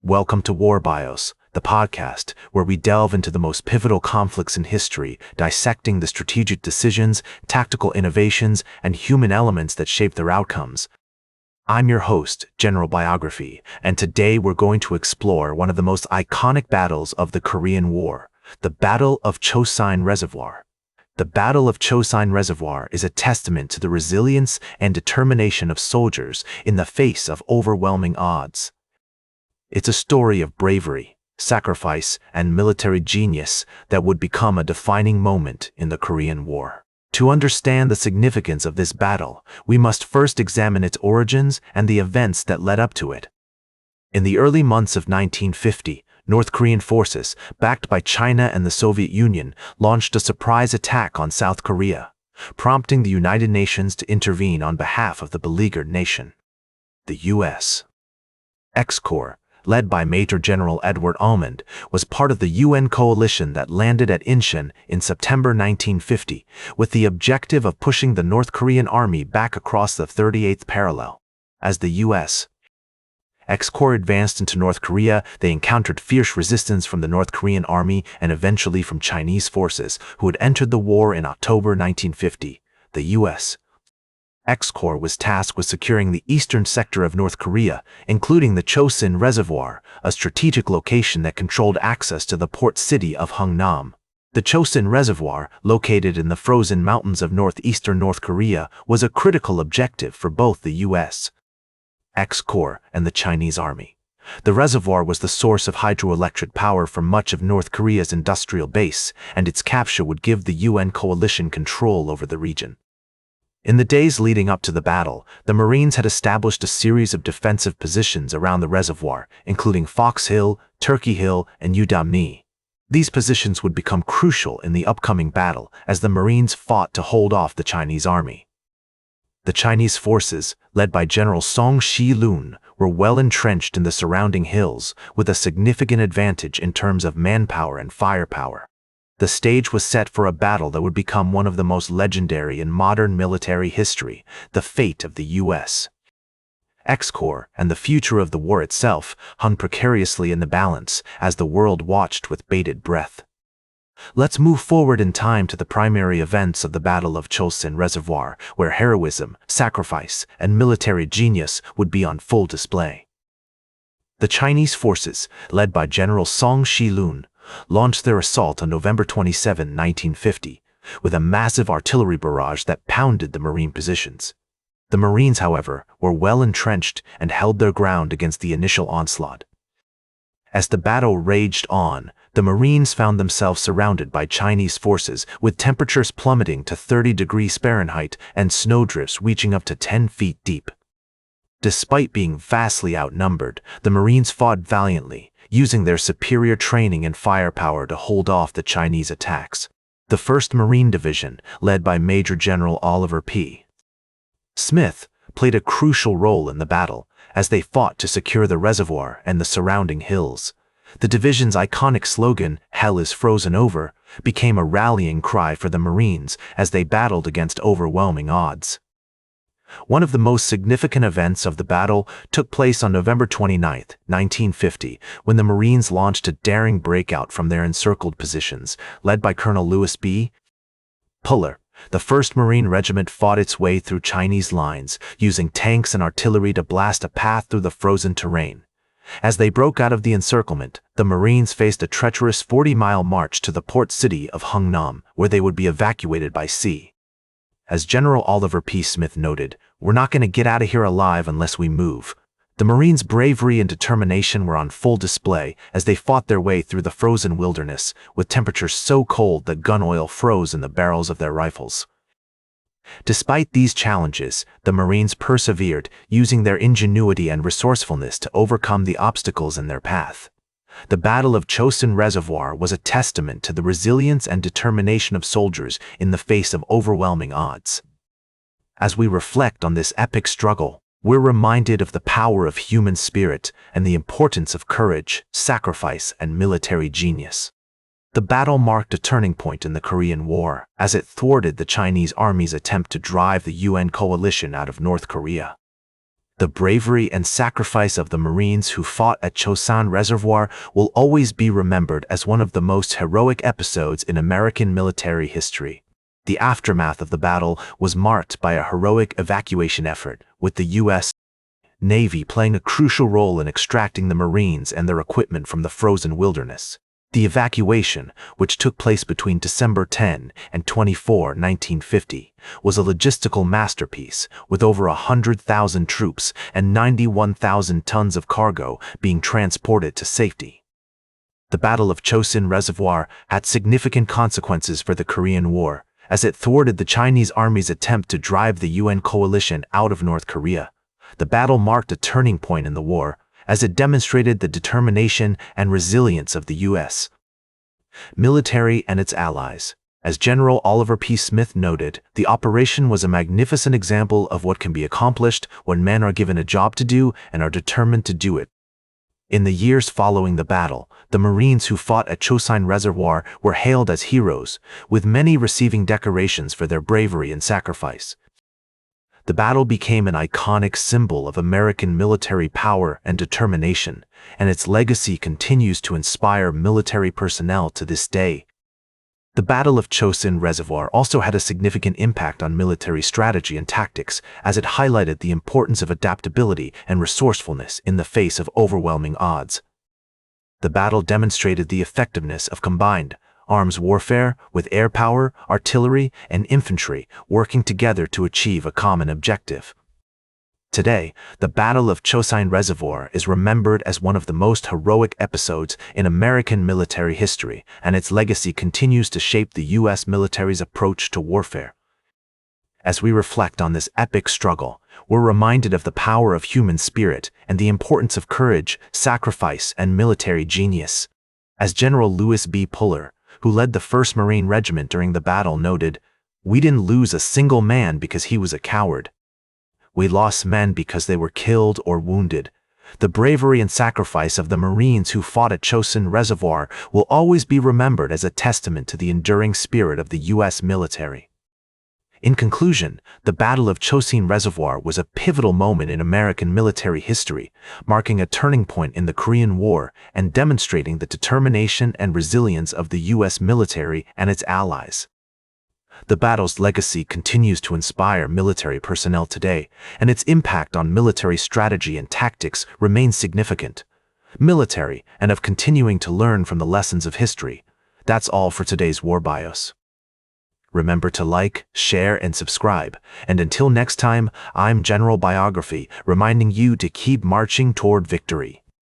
Welcome to War Bios, the podcast where we delve into the most pivotal conflicts in history, dissecting the strategic decisions, tactical innovations, and human elements that shape their outcomes. I'm your host, General Biography, and today we're going to explore one of the most iconic battles of the Korean War, the Battle of Chosin Reservoir. The Battle of Chosin Reservoir is a testament to the resilience and determination of soldiers in the face of overwhelming odds. It's a story of bravery, sacrifice, and military genius that would become a defining moment in the Korean War. To understand the significance of this battle, we must first examine its origins and the events that led up to it. In the early months of 1950, North Korean forces, backed by China and the Soviet Union, launched a surprise attack on South Korea, prompting the United Nations to intervene on behalf of the beleaguered nation. The U.S. X-Corps, led by Major General Edward Almond, was part of the UN coalition that landed at Incheon in September 1950, with the objective of pushing the North Korean army back across the 38th parallel. As the U.S. X-Corps advanced into North Korea, they encountered fierce resistance from the North Korean army and eventually from Chinese forces, who had entered the war in October 1950. The U.S. X-Corps was tasked with securing the eastern sector of North Korea, including the Chosin Reservoir, a strategic location that controlled access to the port city of Hungnam. The Chosin Reservoir, located in the frozen mountains of northeastern North Korea, was a critical objective for both the U.S. X-Corps and the Chinese army. The reservoir was the source of hydroelectric power for much of North Korea's industrial base, and its capture would give the UN coalition control over the region. In the days leading up to the battle, the Marines had established a series of defensive positions around the reservoir, including Fox Hill, Turkey Hill, and Udamni. These positions would become crucial in the upcoming battle as the Marines fought to hold off the Chinese army. The Chinese forces, led by General Song Shi-lun, were well entrenched in the surrounding hills, with a significant advantage in terms of manpower and firepower. The stage was set for a battle that would become one of the most legendary in modern military history, the fate of the U.S. X-Corps and the future of the war itself hung precariously in the balance as the world watched with bated breath. Let's move forward in time to the primary events of the Battle of Chosin Reservoir, where heroism, sacrifice, and military genius would be on full display. The Chinese forces, led by General Song Shi-lun, launched their assault on November 27, 1950, with a massive artillery barrage that pounded the Marine positions. The Marines, however, were well entrenched and held their ground against the initial onslaught. As the battle raged on, the Marines found themselves surrounded by Chinese forces, with temperatures plummeting to 30 degrees Fahrenheit and snowdrifts reaching up to 10 feet deep. Despite being vastly outnumbered, the Marines fought valiantly, using their superior training and firepower to hold off the Chinese attacks. The 1st Marine Division, led by Major General Oliver P. Smith, played a crucial role in the battle, as they fought to secure the reservoir and the surrounding hills. The division's iconic slogan, "Hell is frozen over," became a rallying cry for the Marines as they battled against overwhelming odds. One of the most significant events of the battle took place on November 29, 1950, when the Marines launched a daring breakout from their encircled positions, led by Colonel Louis B. Puller. The 1st Marine Regiment fought its way through Chinese lines, using tanks and artillery to blast a path through the frozen terrain. As they broke out of the encirclement, the Marines faced a treacherous 40-mile march to the port city of Hungnam, where they would be evacuated by sea. As General Oliver P. Smith noted, "We're not going to get out of here alive unless we move." The Marines' bravery and determination were on full display as they fought their way through the frozen wilderness, with temperatures so cold that gun oil froze in the barrels of their rifles. Despite these challenges, the Marines persevered, using their ingenuity and resourcefulness to overcome the obstacles in their path. The Battle of Chosin Reservoir was a testament to the resilience and determination of soldiers in the face of overwhelming odds. As we reflect on this epic struggle, we're reminded of the power of human spirit and the importance of courage, sacrifice, and military genius. The battle marked a turning point in the Korean War, as it thwarted the Chinese army's attempt to drive the UN coalition out of North Korea. The bravery and sacrifice of the Marines who fought at Chosin Reservoir will always be remembered as one of the most heroic episodes in American military history. The aftermath of the battle was marked by a heroic evacuation effort, with the U.S. Navy playing a crucial role in extracting the Marines and their equipment from the frozen wilderness. The evacuation, which took place between December 10 and 24, 1950, was a logistical masterpiece, with over 100,000 troops and 91,000 tons of cargo being transported to safety. The Battle of Chosin Reservoir had significant consequences for the Korean War, as it thwarted the Chinese Army's attempt to drive the UN coalition out of North Korea. The battle marked a turning point in the war, as it demonstrated the determination and resilience of the U.S. military and its allies. As General Oliver P. Smith noted, the operation was a magnificent example of what can be accomplished when men are given a job to do and are determined to do it. In the years following the battle, the Marines who fought at Chosin Reservoir were hailed as heroes, with many receiving decorations for their bravery and sacrifice. The battle became an iconic symbol of American military power and determination, and its legacy continues to inspire military personnel to this day. The Battle of Chosin Reservoir also had a significant impact on military strategy and tactics, as it highlighted the importance of adaptability and resourcefulness in the face of overwhelming odds. The battle demonstrated the effectiveness of combined arms warfare, with air power, artillery, and infantry working together to achieve a common objective. Today, the Battle of Chosin Reservoir is remembered as one of the most heroic episodes in American military history, and its legacy continues to shape the U.S. military's approach to warfare. As we reflect on this epic struggle, we're reminded of the power of human spirit and the importance of courage, sacrifice, and military genius. As General Lewis B. Puller, who led the 1st Marine Regiment during the battle, noted, "We didn't lose a single man because he was a coward. We lost men because they were killed or wounded." The bravery and sacrifice of the Marines who fought at Chosin Reservoir will always be remembered as a testament to the enduring spirit of the U.S. military. In conclusion, the Battle of Chosin Reservoir was a pivotal moment in American military history, marking a turning point in the Korean War and demonstrating the determination and resilience of the U.S. military and its allies. The battle's legacy continues to inspire military personnel today, and its impact on military strategy and tactics remains significant. Military, and of continuing to learn from the lessons of history. That's all for today's War Bios. Remember to like, share, and subscribe. And until next time, I'm General Biography, reminding you to keep marching toward victory.